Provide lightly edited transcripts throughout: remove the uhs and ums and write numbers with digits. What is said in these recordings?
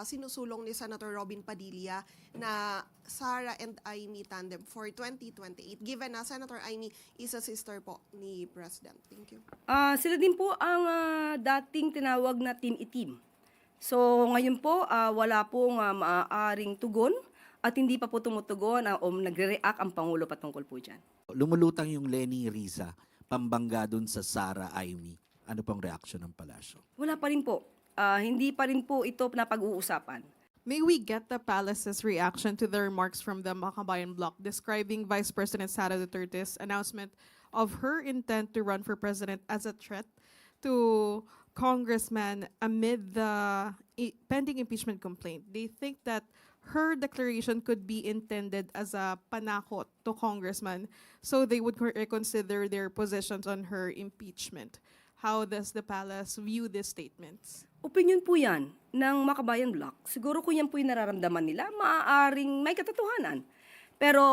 Sinusulong ni Senator Robin Padilla na Sara and Amy tandem for 2028, given na Senator Amy is a sister po ni President. Thank you. Sila din po ang dating tinawag na Team Itim. So ngayon po, wala pong maaaring tugon at hindi pa po tumutugon o nagre-react ang Pangulo patungkol po dyan. Lumulutang yung Lenny Riza, pambangga dun sa Sara Amy. Ano pong reaction ng palasyo? Wala pa rin po. Hindi pa rin po ito na pag-uusapan. May we get the palace's reaction to the remarks from the Makabayan Bloc describing Vice President Sara Duterte's announcement of her intent to run for president as a threat to congressman amid the pending impeachment complaint? They think that her declaration could be intended as a panakot to congressman, so they would reconsider their positions on her impeachment. How does the palace view these statements? Opinion po yan ng Makabayan Bloc. Siguro kung yan po yung nararamdaman nila, maaaring may katotohanan. Pero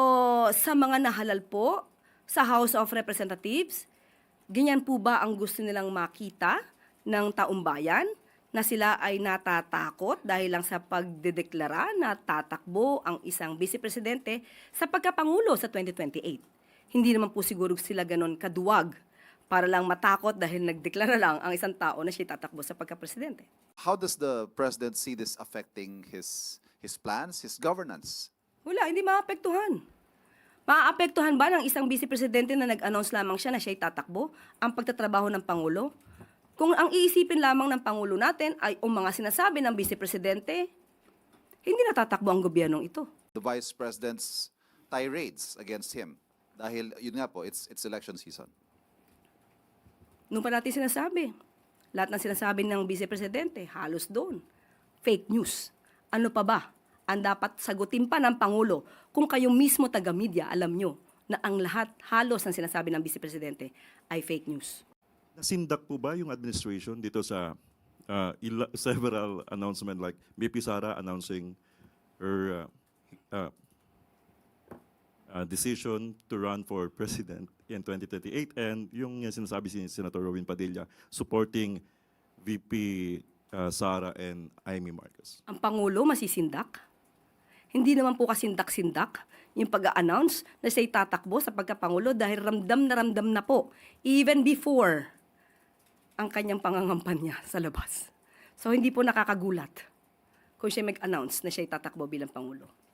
sa mga nahalal po sa House of Representatives, ganyan po ba ang gusto nilang makita ng taong bayan na sila ay natatakot dahil lang sa pagdedeklara na tatakbo ang isang vice-presidente sa pagkapangulo sa 2028? Hindi naman po siguro sila ganon kaduwag para lang matakot dahil nagdeklara lang ang isang tao na siya tatakbo sa pagka-presidente. How does the president see this affecting his plans, his governance? Wala, hindi maapektuhan. Maapektuhan ba ng isang vice-presidente na nag-announce lamang siya na siya'y tatakbo ang pagtatrabaho ng Pangulo? Kung ang iisipin lamang ng Pangulo natin ay ang mga sinasabi ng vice-presidente, hindi natatakbo ang gobyernong ito. The vice president's tirades against him dahil yun nga po, it's election season. Nung pa natin sinasabi, lahat ng sinasabi ng vice-presidente, halos doon. Fake news. Ano pa ba ang dapat sagutin pa ng Pangulo kung kayong mismo taga-media alam nyo na ang lahat halos ng sinasabi ng vice-presidente ay fake news? Nasindak po ba yung administration dito sa several announcement like BP Sara announcing her decision to run for president in 2028 and yung sinasabi si Senator Robin Padilla supporting VP Sara and Amy Marcos? Ang Pangulo masisindak? Hindi naman po kasindak-sindak yung pag-a-announce na siya'y tatakbo sa pagkapangulo dahil ramdam na po even before ang kanyang pangangampanya sa labas. So hindi po nakakagulat kung siya mag-announce na siya'y tatakbo bilang Pangulo.